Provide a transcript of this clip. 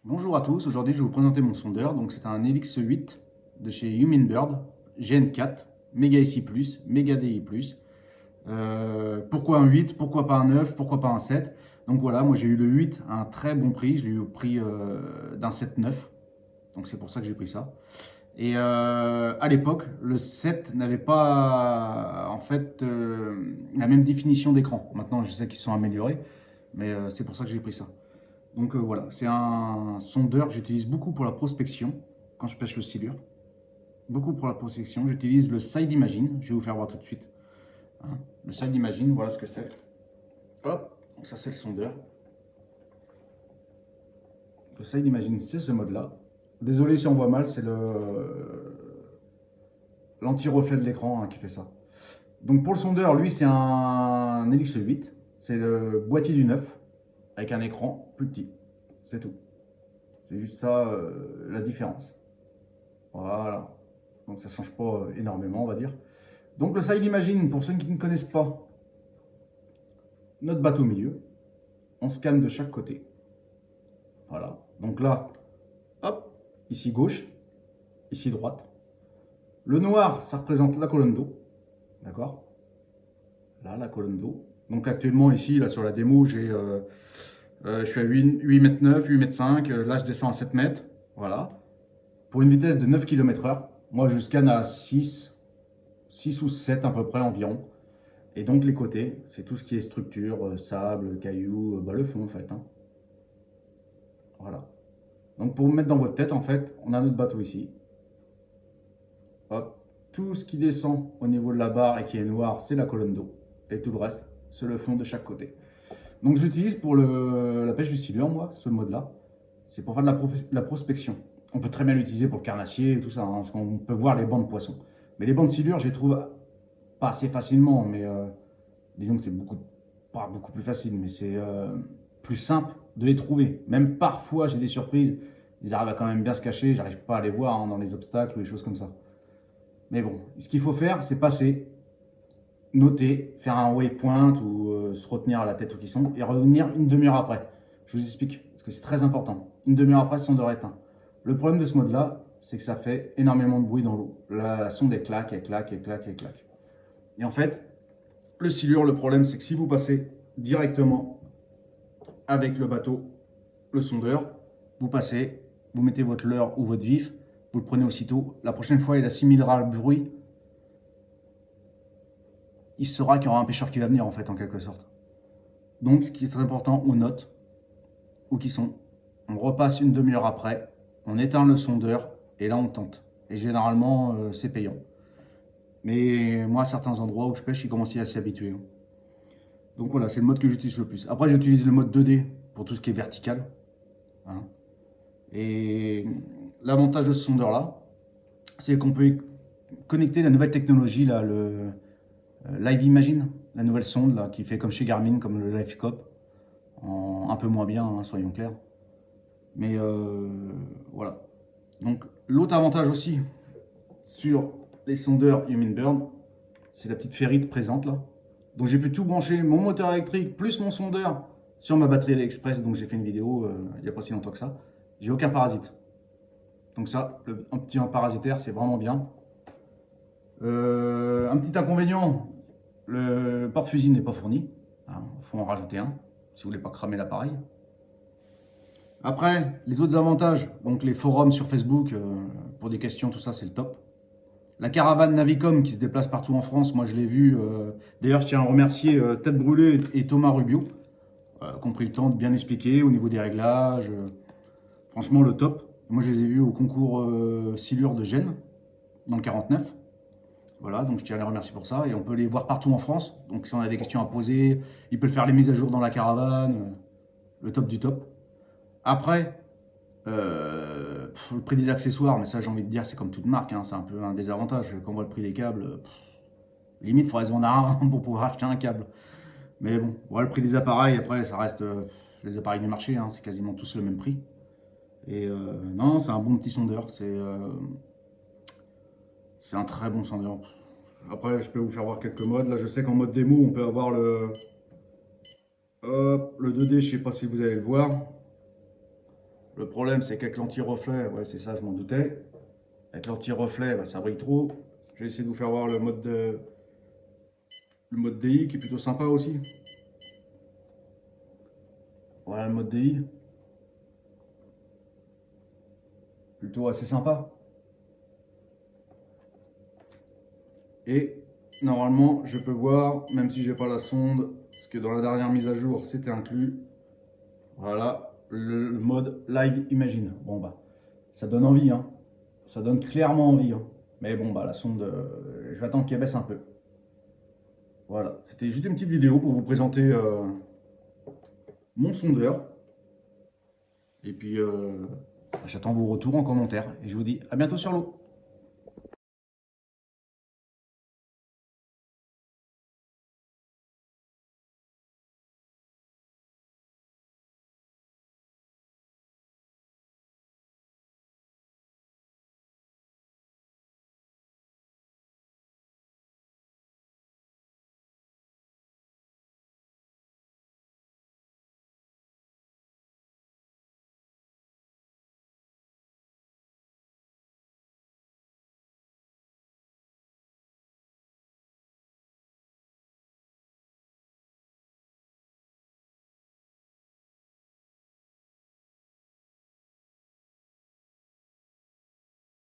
Bonjour à tous, aujourd'hui je vais vous présenter mon sondeur. Donc c'est un Helix 8 de chez Humminbird, GN4, Mega SI+, Mega DI+. Pourquoi un 8, pourquoi pas un 9, pourquoi pas un 7? Donc voilà, moi j'ai eu le 8 à un très bon prix, je l'ai eu au prix d'un 7,9. Donc c'est pour ça que j'ai pris ça. Et à l'époque, le 7 n'avait pas en fait la même définition d'écran. Maintenant je sais qu'ils sont améliorés, mais c'est pour ça que j'ai pris ça. Donc voilà, c'est un sondeur que j'utilise beaucoup pour la prospection, quand je pêche le silure. Beaucoup pour la prospection. J'utilise le Side Imagine, je vais vous faire voir tout de suite. Hein, le Side Imagine, voilà ce que c'est. Hop, donc ça c'est le sondeur. Le Side Imagine, c'est ce mode-là. Désolé si on voit mal, c'est l'anti-reflet de l'écran qui fait ça. Donc pour le sondeur, lui c'est un Helix 8, c'est le boîtier du 9, avec un écran plus petit, c'est tout. C'est juste ça la différence. Voilà. Donc ça ne change pas énormément, on va dire. Donc le Side Imagine, pour ceux qui ne connaissent pas, notre bateau au milieu. On scanne de chaque côté. Voilà. Donc là, hop, ici gauche, ici droite. Le noir, ça représente la colonne d'eau. D'accord? Là, la colonne d'eau. Donc actuellement, ici, là sur la démo, je suis à 8,9 m, 8,5 m. Là, je descends à 7 mètres. Voilà. Pour une vitesse de 9 km/h. Moi, je scanne à 6 ou 7 à peu près environ. Et donc les côtés, c'est tout ce qui est structure, sable, cailloux, le fond en fait. Hein. Voilà. Donc pour vous mettre dans votre tête, en fait, on a notre bateau ici. Hop. Tout ce qui descend au niveau de la barre et qui est noir, c'est la colonne d'eau. Et tout le reste, c'est le fond de chaque côté. Donc j'utilise pour la pêche du silure, moi, ce mode-là. C'est pour faire de la prospection. On peut très bien l'utiliser pour le carnassier et tout ça, hein, parce qu'on peut voir les bancs de poissons. Mais les bancs de silure, je les trouve pas assez facilement, mais disons que c'est pas beaucoup plus facile, mais c'est plus simple de les trouver. Même parfois, j'ai des surprises, ils arrivent à quand même bien se cacher, j'arrive pas à les voir hein, dans les obstacles ou les choses comme ça. Mais bon, ce qu'il faut faire, c'est passer, noter, faire un waypoint ou se retenir à la tête où ils sont et revenir une demi-heure après. Je vous explique, parce que c'est très important. Une demi-heure après, le sondeur est éteint. Le problème de ce mode-là, c'est que ça fait énormément de bruit dans l'eau. La sonde, elle claque, elle claque, elle claque, elle claque. Et en fait, le silure, le problème, c'est que si vous passez directement avec le bateau, le sondeur, vous passez, vous mettez votre leurre ou votre vif, vous le prenez aussitôt. La prochaine fois, il assimilera le bruit. Il saura qu'il y aura un pêcheur qui va venir, en fait, en quelque sorte. Donc, ce qui est très important, on note où qu'ils sont. On repasse une demi-heure après, on éteint le sondeur et là, on tente. Et généralement, c'est payant. Mais moi, à certains endroits où je pêche, ils commencent à s'y habituer. Donc voilà, c'est le mode que j'utilise le plus. Après, j'utilise le mode 2D pour tout ce qui est vertical. Hein. Et l'avantage de ce sondeur-là, c'est qu'on peut connecter la nouvelle technologie, là, le Live Imagine, la nouvelle sonde là, qui fait comme chez Garmin, comme le LiveScope. Un peu moins bien, hein, soyons clairs. Mais voilà. Donc l'autre avantage aussi sur les sondeurs Humminbird, c'est la petite ferrite présente là. Donc j'ai pu tout brancher, mon moteur électrique plus mon sondeur sur ma batterie AliExpress. Donc j'ai fait une vidéo il n'y a pas si longtemps que ça. J'ai aucun parasite. Donc ça, un petit parasitaire, c'est vraiment bien. Un petit inconvénient, le porte-fusil n'est pas fourni. Il faut en rajouter un si vous voulez pas cramer l'appareil. Après, les autres avantages, donc les forums sur Facebook pour des questions, tout ça, c'est le top. La caravane Navicom qui se déplace partout en France, moi je l'ai vu. D'ailleurs, je tiens à remercier Tête Brûlée et Thomas Rubio qui ont pris le temps de bien expliquer au niveau des réglages. Franchement, le top. Moi, je les ai vus au concours Silure de Gênes, dans le 49. Voilà, donc je tiens à les remercier pour ça. Et on peut les voir partout en France. Donc si on a des questions à poser, ils peuvent faire les mises à jour dans la caravane. Le top du top. Après, le prix des accessoires, mais ça j'ai envie de dire, c'est comme toute marque, hein, c'est un peu un désavantage. Quand on voit le prix des câbles, limite, il faudrait se vendre un rein pour pouvoir acheter un câble. Mais bon, voilà, le prix des appareils, après, ça reste les appareils du marché, hein, c'est quasiment tous le même prix. Et non, c'est un bon petit sondeur, c'est un très bon sondeur. Après, je peux vous faire voir quelques modes. Là, je sais qu'en mode démo, on peut avoir hop, le 2D, je sais pas si vous allez le voir. Le problème, c'est qu'avec l'anti-reflet, ouais, c'est ça, je m'en doutais. Avec l'anti-reflet, bah, ça brille trop. Je vais essayer de vous faire voir le mode DI qui est plutôt sympa aussi. Voilà le mode DI. Plutôt assez sympa. Et normalement, je peux voir, même si j'ai pas la sonde, parce que dans la dernière mise à jour, c'était inclus. Voilà, le mode Live Imagine. Bon bah, ça donne envie, hein. Ça donne clairement envie, hein. Mais bon bah, la sonde, je vais attendre qu'elle baisse un peu. Voilà, c'était juste une petite vidéo pour vous présenter mon sondeur. Et puis, j'attends vos retours en commentaire. Et je vous dis à bientôt sur l'eau.